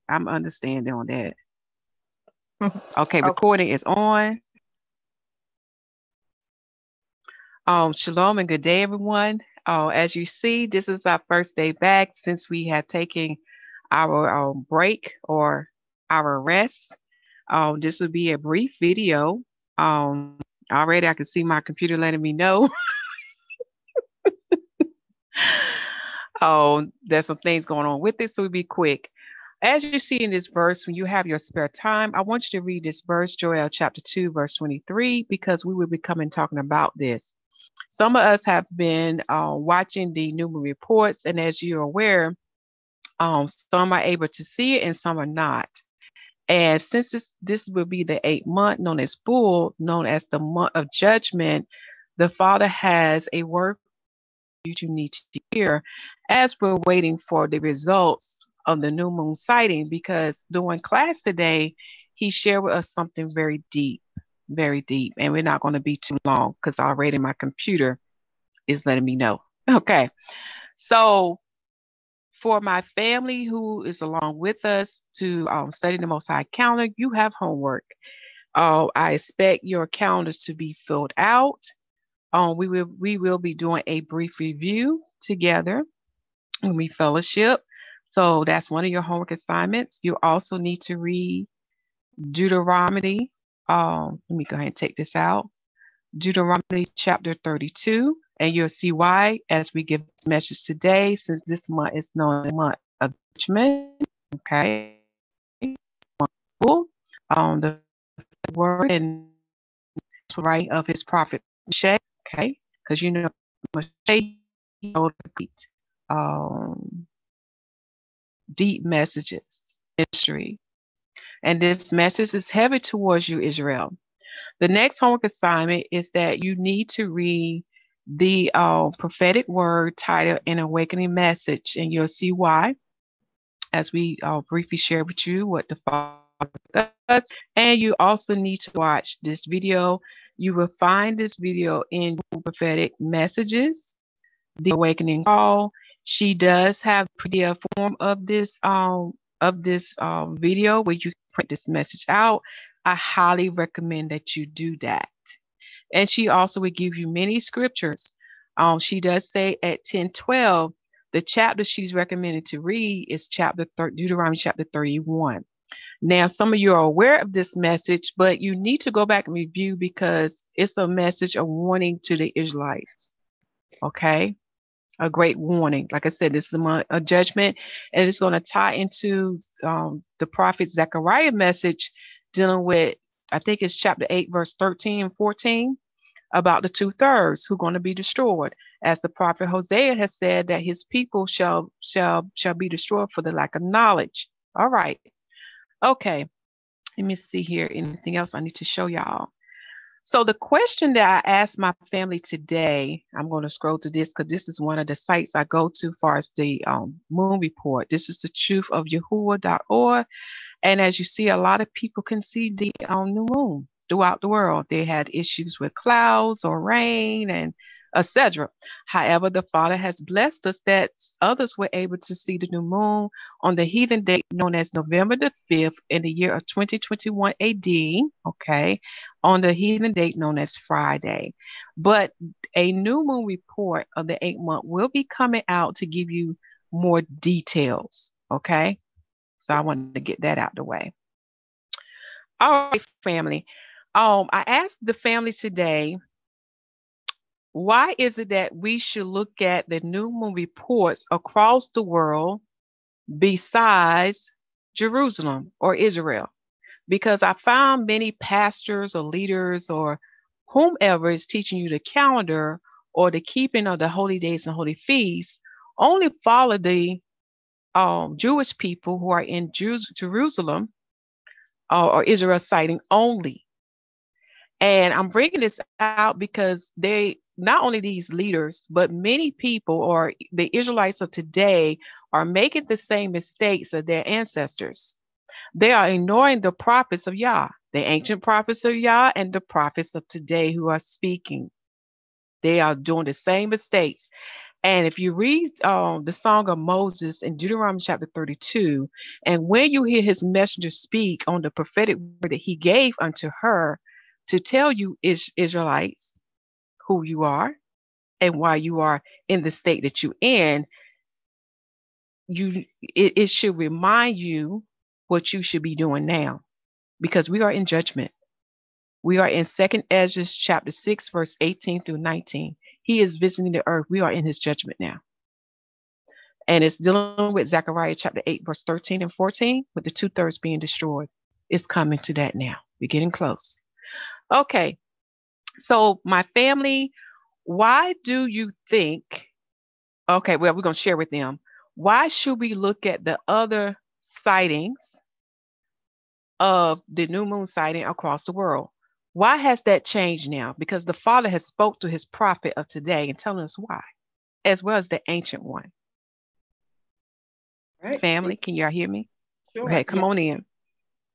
I'm understanding on that. Okay, Okay. recording is on. Shalom and good day, everyone. As you see, this is our first day back since we have taken our break or our rest. This would be a brief video. Already I can see my computer letting me know. There's some things going on with it, so we'll be quick. As you see in this verse, when you have your spare time, I want you to read this verse, Joel chapter 2, verse 23, because we will be coming talking about this. Some of us have been watching the new moon reports, and as you're aware, some are able to see it and some are not. And since this will be the 8th month, known as Bull, known as the month of judgment, the Father has a word you need to hear as we're waiting for the results of the new moon sighting. Because during class today, he shared with us something very deep, and we're not going to be too long because already my computer is letting me know. Okay, so for my family who is along with us to study the Most High Calendar, you have homework. I expect your calendars to be filled out. We will be doing a brief review together when we fellowship. So that's one of your homework assignments. You also need to read Deuteronomy. Let me go ahead and take this out. Deuteronomy chapter 32, and you'll see why as we give this message today, since this month is known as the month of judgment. Okay. The word and right of his prophet Moshe. Okay, because you know Moshe um, deep messages, history, and this message is heavy towards you, Israel. The next homework assignment is that you need to read the prophetic word titled An Awakening Message, and you'll see why as we briefly share with you what the Father does. And you also need to watch this video. You will find this video in Prophetic Messages, The Awakening Call. She does have PDF form of this video where you print this message out. I highly recommend that you do that. And she also will give you many scriptures. She does say at 10:12, the chapter she's recommended to read is Deuteronomy chapter 31. Now, some of you are aware of this message, but you need to go back and review because it's a message of warning to the Israelites. Okay? A great warning. Like I said, this is a judgment, and it's going to tie into the prophet Zechariah message dealing with, I think it's chapter 8, verse 13 and 14, about the 2/3 who are going to be destroyed. As the prophet Hosea has said that his people shall be destroyed for the lack of knowledge. All right. Okay. Let me see here. Anything else I need to show y'all? So the question that I asked my family today, I'm going to scroll to this because this is one of the sites I go to as far as the moon report. This is the truth of YAHUAH.org. And as you see, a lot of people can see the new moon throughout the world. They had issues with clouds or rain and etc. However, the Father has blessed us that others were able to see the new moon on the heathen date known as November the 5th in the year of 2021 AD, okay, on the heathen date known as Friday. But a new moon report of the 8th month will be coming out to give you more details, okay? So I wanted to get that out the way. All right, family. I asked the family today, why is it that we should look at the new moon reports across the world besides Jerusalem or Israel? Because I found many pastors or leaders or whomever is teaching you the calendar or the keeping of the holy days and holy feasts only follow the Jewish people who are in Jerusalem or Israel sighting only. And I'm bringing this out because they, not only these leaders, but many people or the Israelites of today are making the same mistakes of their ancestors. They are ignoring the prophets of Yah, the ancient prophets of Yah and the prophets of today who are speaking. They are doing the same mistakes. And if you read the Song of Moses in Deuteronomy chapter 32, and when you hear his messenger speak on the prophetic word that he gave unto her to tell you, Israelites, who you are and why you are in the state that you're in, it should remind you what you should be doing now, because we are in judgment. We are in 2nd Ezra chapter 6, verse 18 through 19. He is visiting the earth. We are in his judgment now. And it's dealing with Zechariah chapter 8, verse 13 and 14, with the 2/3 being destroyed. It's coming to that now. We're getting close. Okay. So my family, why do you think, okay, well, we're going to share with them. Why should we look at the other sightings of the new moon sighting across the world? Why has that changed now? Because the Father has spoke to his prophet of today and telling us why, as well as the ancient one. Right. Family, can y'all hear me? Sure. Okay, come on in.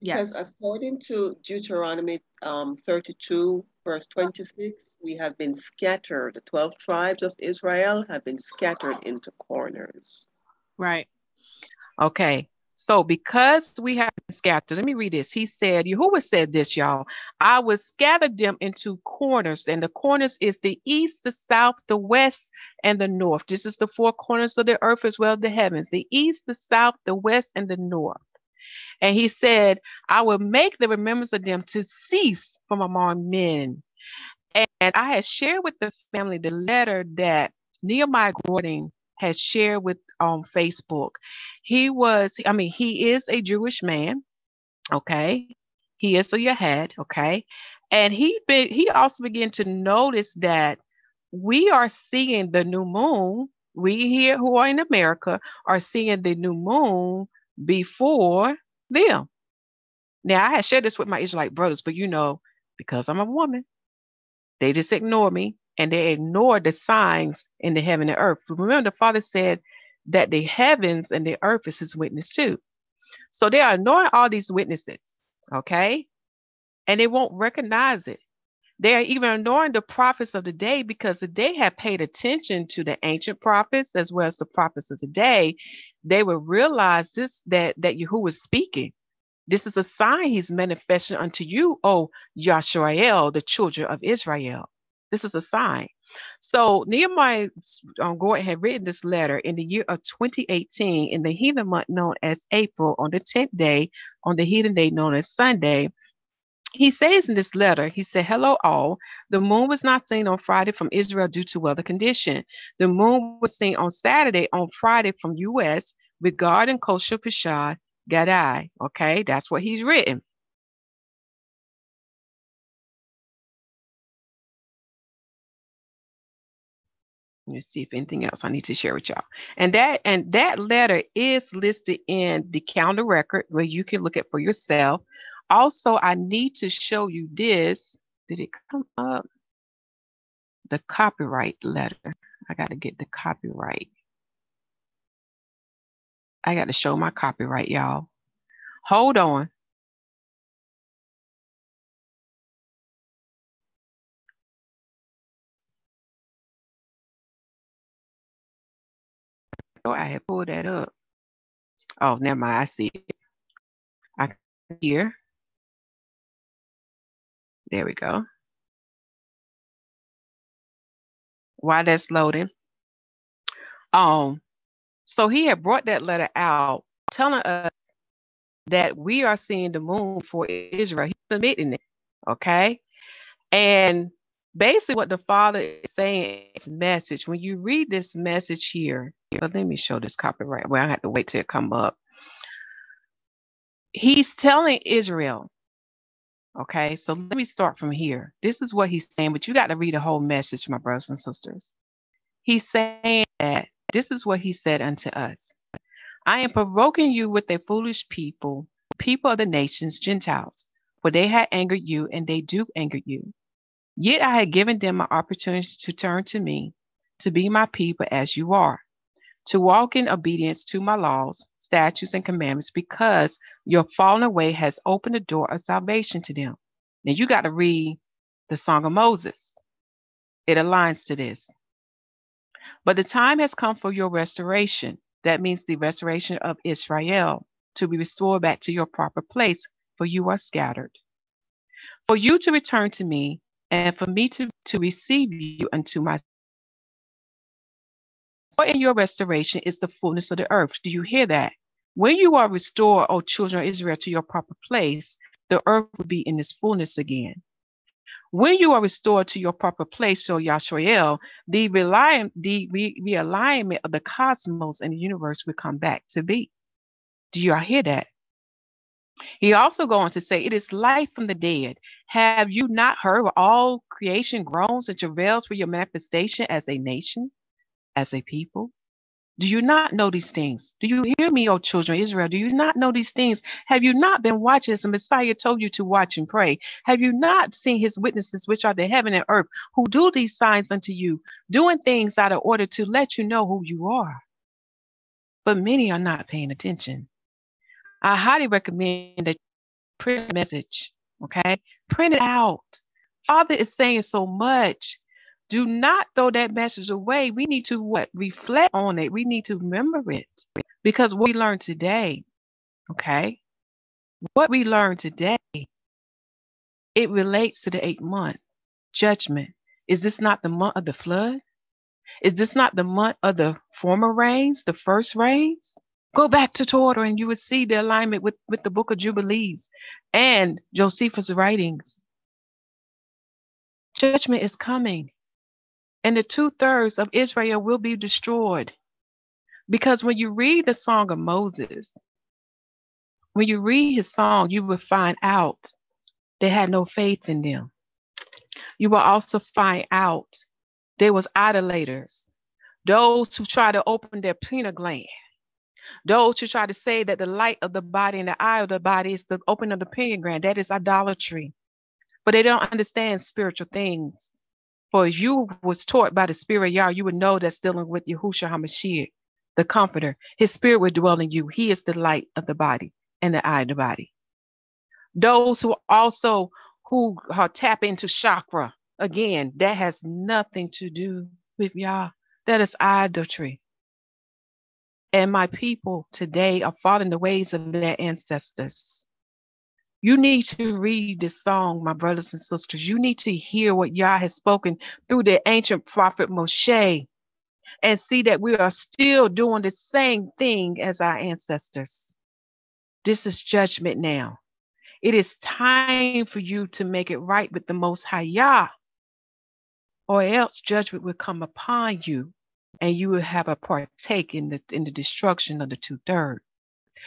Because according to Deuteronomy 32, verse 26, we have been scattered. The 12 tribes of Israel have been scattered into corners. Right. Okay. So because we have been scattered, let me read this. He said, Yahuwah said this, y'all. I will scatter them into corners, and the corners is the east, the south, the west, and the north. This is the four corners of the earth as well as the heavens. The east, the south, the west, and the north. And he said, I will make the remembrance of them to cease from among men. And I had shared with the family the letter that Nehemiah Gordon has shared with on Facebook. He is a Jewish man, okay? He is a Yahad, okay? And he also began to notice that we are seeing the new moon. We here who are in America are seeing the new moon before them. Now I had shared this with my Israelite brothers, but because I'm a woman, they just ignore me and they ignore the signs in the heaven and earth. Remember, the Father said that the heavens and the earth is his witness too. So they are ignoring all these witnesses, okay? And they won't recognize it. They are even ignoring the prophets of the day, because if they have paid attention to the ancient prophets as well as the prophets of the day, they will realize this, that Yahuwah is speaking. This is a sign he's manifesting unto you, O Yashael, the children of Israel. This is a sign. So Nehemiah Gordon had written this letter in the year of 2018 in the heathen month known as April, on the 10th day, on the heathen day known as Sunday. He says in this letter, he said, hello all. The moon was not seen on Friday from Israel due to weather condition. The moon was seen on Saturday on Friday from U.S. regarding kosher Pishad Gadai. Okay, that's what he's written. Let me see if anything else I need to share with y'all. And that letter is listed in the calendar record where you can look at for yourself. Also, I need to show you this. Did it come up? The copyright letter. I got to get the copyright. I got to show my copyright, y'all. Hold on. Oh, I had pulled that up. Oh, never mind. I see it. I here. There we go. While that's loading. So he had brought that letter out telling us that we are seeing the moon for Israel. He's submitting it. Okay. And basically what the Father is saying in his message, when you read this message here, but let me show this copyright. Well, I have to wait till it come up. He's telling Israel, okay, so let me start from here. This is what he's saying, but you got to read the whole message, my brothers and sisters. He's saying that this is what he said unto us. I am provoking you with a foolish people, people of the nations, Gentiles, for they had angered you, and they do anger you. Yet I had given them an opportunity to turn to me, to be my people as you are, to walk in obedience to my laws, statutes, and commandments, because your fallen away has opened the door of salvation to them. Now you got to read the Song of Moses. It aligns to this. But the time has come for your restoration. That means the restoration of Israel to be restored back to your proper place, for you are scattered. For you to return to me, and for me to receive you unto myself. For in your restoration is the fullness of the earth. Do you hear that? When you are restored, O children of Israel, to your proper place, the earth will be in its fullness again. When you are restored to your proper place, so Yahusha, the realignment of the cosmos and the universe will come back to be. Do y'all hear that? He also go on to say, it is life from the dead. Have you not heard of all creation groans and travails for your manifestation as a nation, as a people? Do you not know these things? Do you hear me, O children of Israel? Do you not know these things? Have you not been watching as the Messiah told you to watch and pray? Have you not seen his witnesses, which are the heaven and earth, who do these signs unto you, doing things out of order to let you know who you are? But many are not paying attention. I highly recommend that you print a message, okay? Print it out. Father is saying so much. Do not throw that message away. We need to what? Reflect on it. We need to remember it. Because what we learned today, okay? What we learned today, it relates to the 8th month judgment. Is this not the month of the flood? Is this not the month of the former rains, the first rains? Go back to Torah and you would see the alignment with the book of Jubilees and Josephus' writings. Judgment is coming. And the 2/3 of Israel will be destroyed. Because when you read the Song of Moses, when you read his song, you will find out they had no faith in them. You will also find out there was idolaters, those who try to open their pineal gland, those who try to say that the light of the body and the eye of the body is the opening of the pineal gland. That is idolatry. But they don't understand spiritual things. For if you was taught by the Spirit of Yah, you would know that's dealing with Yahusha HaMashiach, the Comforter. His Spirit will dwell in you. He is the light of the body and the eye of the body. Those who tap into chakra, again, that has nothing to do with Yah. That is idolatry. And my people today are following the ways of their ancestors. You need to read this song, my brothers and sisters. You need to hear what Yah has spoken through the ancient prophet Moshe and see that we are still doing the same thing as our ancestors. This is judgment now. It is time for you to make it right with the Most High Yah, or else judgment will come upon you and you will have a partake in the destruction of the 2/3.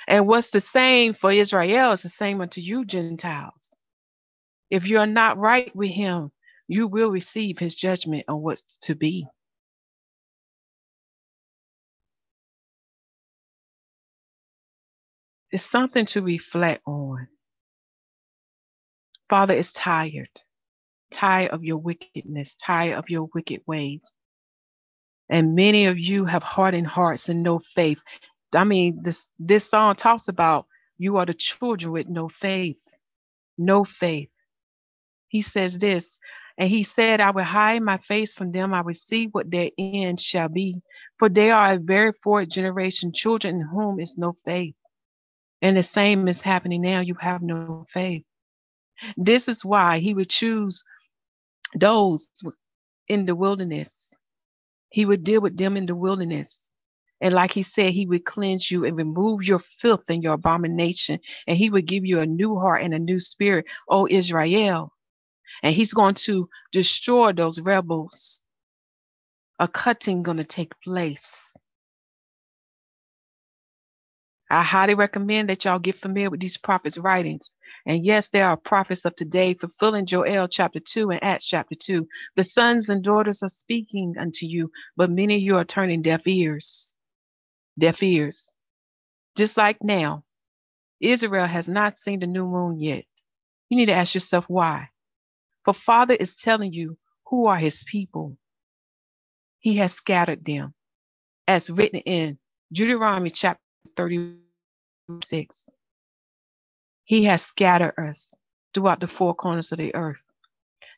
And what's the same for Israel is the same unto you, Gentiles. If you're not right with him, you will receive his judgment on what's to be. It's something to reflect on. Father is tired of your wickedness, tired of your wicked ways. And many of you have hardened hearts and no faith. I mean, this song talks about you are the children with no faith. No faith. He says this, and he said, I will hide my face from them. I will see what their end shall be. For they are a very fourth generation, children in whom is no faith. And the same is happening now. You have no faith. This is why he would choose those in the wilderness. He would deal with them in the wilderness. And like he said, he would cleanse you and remove your filth and your abomination. And he would give you a new heart and a new spirit, O Israel. And he's going to destroy those rebels. A cutting going to take place. I highly recommend that y'all get familiar with these prophets' writings. And yes, there are prophets of today fulfilling Joel chapter 2 and Acts chapter 2. The sons and daughters are speaking unto you, but many of you are turning deaf ears. Deaf ears. Just like now, Israel has not seen the new moon yet. You need to ask yourself why. For Father is telling you who are his people. He has scattered them, as written in Deuteronomy chapter 36. He has scattered us throughout the four corners of the earth.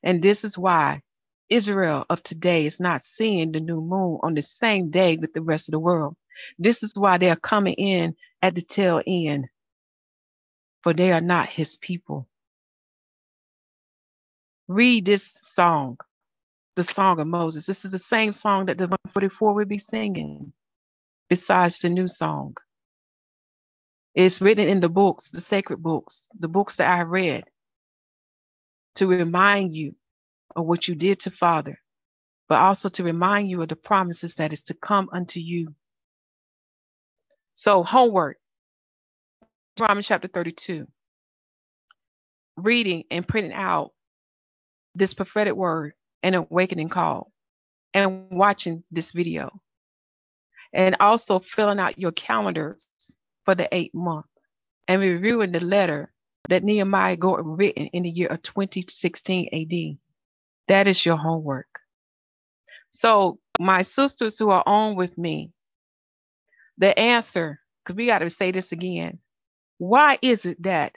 And this is why Israel of today is not seeing the new moon on the same day with the rest of the world. This is why they are coming in at the tail end, for they are not his people. Read this song, the Song of Moses. This is the same song that the 144 will be singing, besides the new song. It's written in the books, the sacred books, the books that I read, to remind you of what you did to Father, but also to remind you of the promises that is to come unto you. So, homework, Romans chapter 32, reading and printing out this prophetic word and awakening call, and watching this video, and also filling out your calendars for the 8th month, and reviewing the letter that Nehemiah Gordon written in the year of 2016 AD. That is your homework. So, my sisters who are on with me, the answer, because we got to say this again, why is it that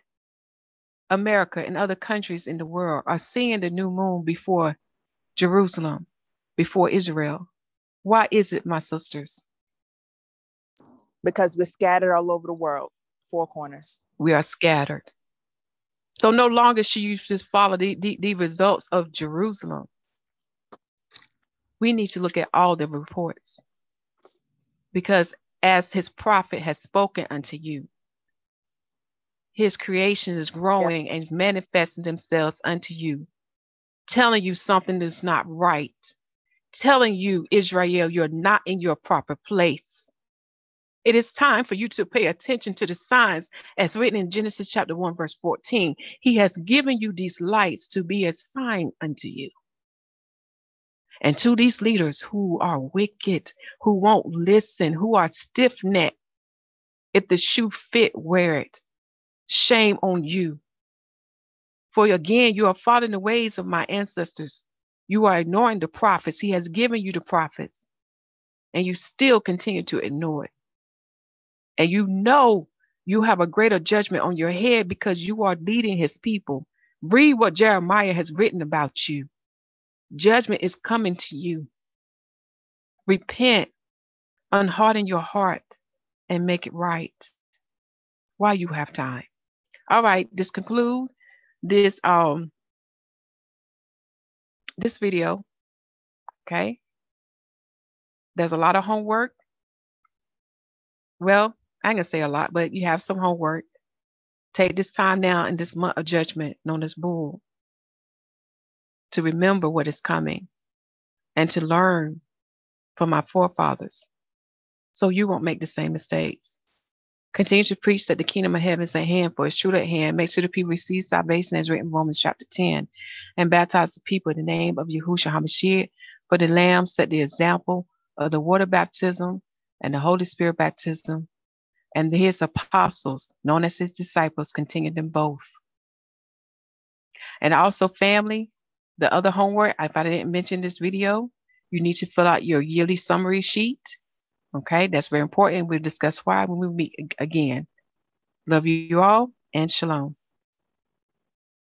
America and other countries in the world are seeing the new moon before Jerusalem, before Israel? Why is it, my sisters? Because we're scattered all over the world, four corners. We are scattered. So no longer should you just follow the results of Jerusalem. We need to look at all the reports. Because as his prophet has spoken unto you, his creation is growing and manifesting themselves unto you, telling you something that's not right, telling you, Israel, you're not in your proper place. It is time for you to pay attention to the signs as written in Genesis chapter 1, verse 14. He has given you these lights to be a sign unto you. And to these leaders who are wicked, who won't listen, who are stiff-necked, if the shoe fit, wear it. Shame on you. For again, you are following the ways of my ancestors. You are ignoring the prophets. He has given you the prophets, and you still continue to ignore it. And you know you have a greater judgment on your head because you are leading his people. Read what Jeremiah has written about you. Judgment is coming to you. Repent, unharden your heart, and make it right while you have time. All right, this concludes this this video. Okay. There's a lot of homework. Well, I ain't gonna say a lot, but you have some homework. Take this time now in this month of judgment known as Bull to remember what is coming and to learn from our forefathers so you won't make the same mistakes. Continue to preach that the kingdom of heaven is at hand, for it's truly at hand. Make sure the people receive salvation as written in Romans chapter 10, and baptize the people in the name of Yahusha HaMashiach. For the Lamb set the example of the water baptism and the Holy Spirit baptism, and his apostles, known as his disciples, continued them both. And also, family, the other homework, if I didn't mention this video, you need to fill out your yearly summary sheet. Okay, that's very important. We'll discuss why when we meet again. Love you all, and shalom.